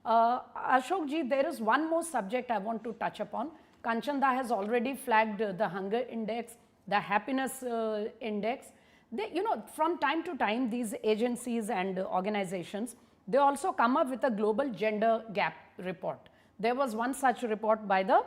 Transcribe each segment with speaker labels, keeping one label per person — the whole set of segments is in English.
Speaker 1: Ashok ji, there is one more subject I want to touch upon. Kanchanda has already flagged the hunger index, the happiness index. They, from time to time, these agencies and organizations, they also come up with a global gender gap report. There was one such report by the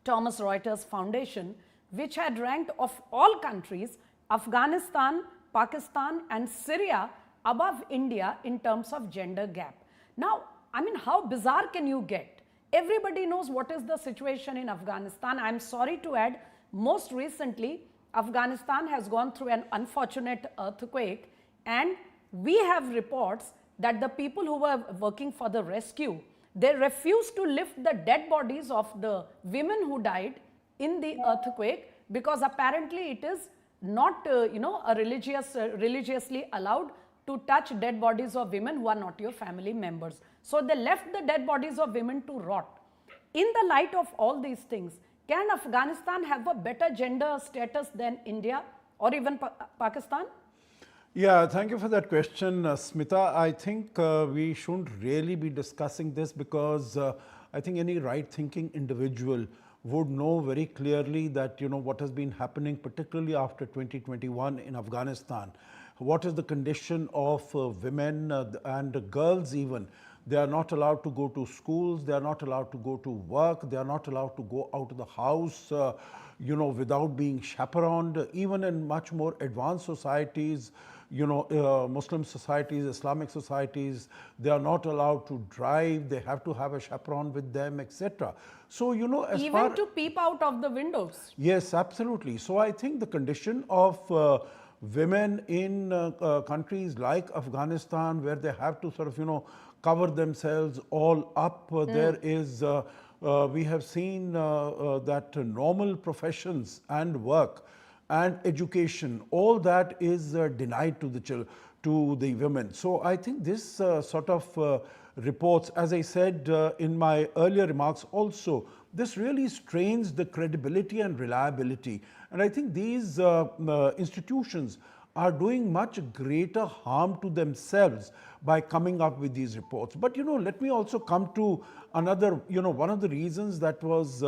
Speaker 1: Thomson Reuters Foundation, which had ranked of all countries, Afghanistan, Pakistan and Syria above India in terms of gender gap. Now, I mean, how bizarre can you get? Everybody knows what is the situation in Afghanistan. I'm sorry to add, most recently, Afghanistan has gone through an unfortunate earthquake, and we have reports that the people who were working for the rescue, they refused to lift the dead bodies of the women who died in the earthquake, because apparently it is not, religiously allowed to touch dead bodies of women who are not your family members. So they left the dead bodies of women to rot. In the light of all these things, can Afghanistan have a better gender status than India or even Pakistan?
Speaker 2: Yeah, thank you for that question, Smita. I think we shouldn't really be discussing this, because I think any right-thinking individual would know very clearly that, what has been happening, particularly after 2021 in Afghanistan. What is the condition of women and girls even? They are not allowed to go to schools, they are not allowed to go to work, they are not allowed to go out of the house, without being chaperoned. Even in much more advanced societies, Muslim societies, Islamic societies, they are not allowed to drive, they have to have a chaperone with them, etc. So, as
Speaker 1: even
Speaker 2: far
Speaker 1: to peep out of the windows.
Speaker 2: Yes, absolutely. So I think the condition of women in countries like Afghanistan, where they have to sort of, cover themselves all up, there is, we have seen that normal professions and work and education, all that is denied to the women. So I think this sort of reports, as I said in my earlier remarks also, this really strains the credibility and reliability. And I think these institutions are doing much greater harm to themselves by coming up with these reports. But, let me also come to another, one of the reasons that was,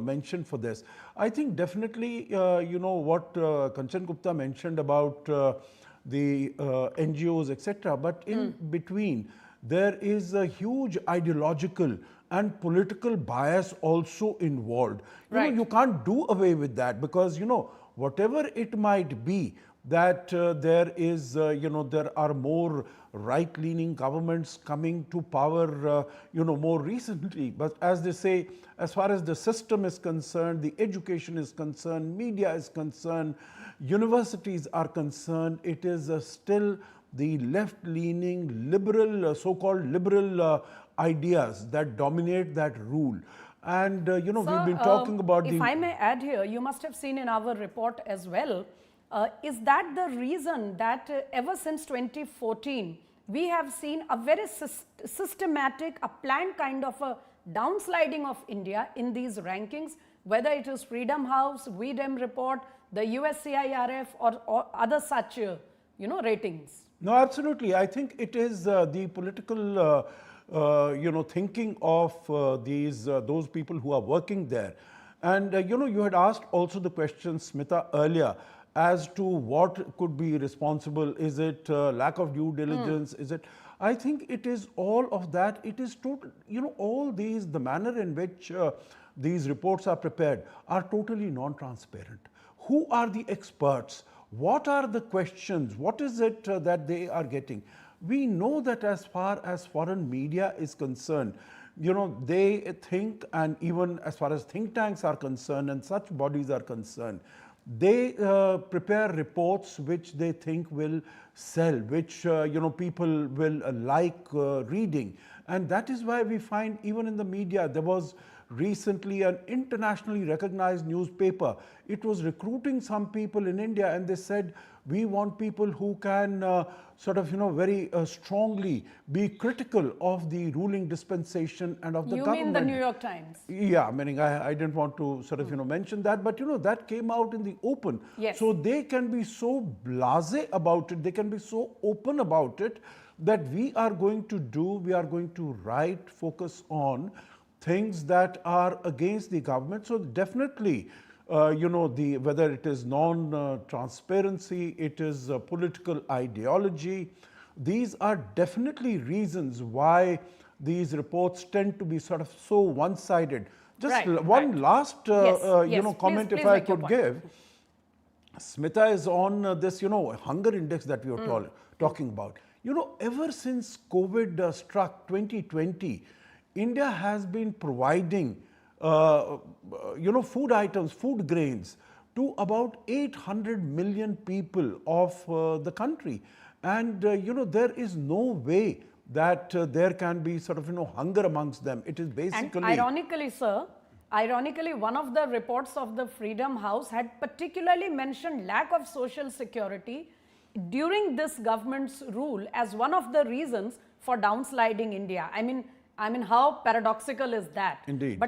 Speaker 2: mentioned for this. I think definitely, what Kanchan Gupta mentioned about the NGOs, etc. But in between, there is a huge ideological and political bias also involved.
Speaker 1: Right.
Speaker 2: You can't do away with that, because, whatever it might be, that there is, there are more right-leaning governments coming to power, more recently. But as they say, as far as the system is concerned, the education is concerned, media is concerned, universities are concerned, it is still the left-leaning, liberal, so-called liberal ideas that dominate that rule. And, we've been talking about
Speaker 1: if I may add here, you must have seen in our report as well, is that the reason that ever since 2014, we have seen a very systematic, a planned kind of a downsliding of India in these rankings, whether it is Freedom House, VDEM report, the USCIRF or other such, ratings?
Speaker 2: No, absolutely. I think it is the political, thinking of those people who are working there. And, you had asked also the question, Smita, earlier, as to what could be responsible. Is it lack of due diligence? Is it? I think it is all of that. It is total, all these, the manner in which these reports are prepared are totally non-transparent. Who are the experts? What are the questions? What is it that they are getting? We know that as far as foreign media is concerned, they think, and even as far as think tanks are concerned and such bodies are concerned, they prepare reports which they think will sell, which people will like reading. And that is why we find even in the media, there was recently an internationally recognized newspaper. It was recruiting some people in India, and they said, we want people who can very strongly be critical of the ruling dispensation and of the government.
Speaker 1: You mean the New York Times?
Speaker 2: Yeah, meaning I didn't want to mention that, but that came out in the open.
Speaker 1: Yes.
Speaker 2: So they can be so blasé about it, they can be so open about it, that we are going to write, focus on things that are against the government. So definitely, whether it is non-transparency, it is political ideology, these are definitely reasons why these reports tend to be sort of so one-sided. Just one last comment,
Speaker 1: please
Speaker 2: if I
Speaker 1: make your
Speaker 2: could
Speaker 1: point.
Speaker 2: give. Smita is on this, hunger index that we were talking about. Ever since COVID struck 2020, India has been providing, food items, food grains to about 800 million people of the country. And, there is no way that there can be sort of, hunger amongst them. It is basically...
Speaker 1: And ironically, sir, one of the reports of the Freedom House had particularly mentioned lack of social security during this government's rule as one of the reasons for downsliding India. I mean, how paradoxical is that?
Speaker 2: Indeed.
Speaker 1: But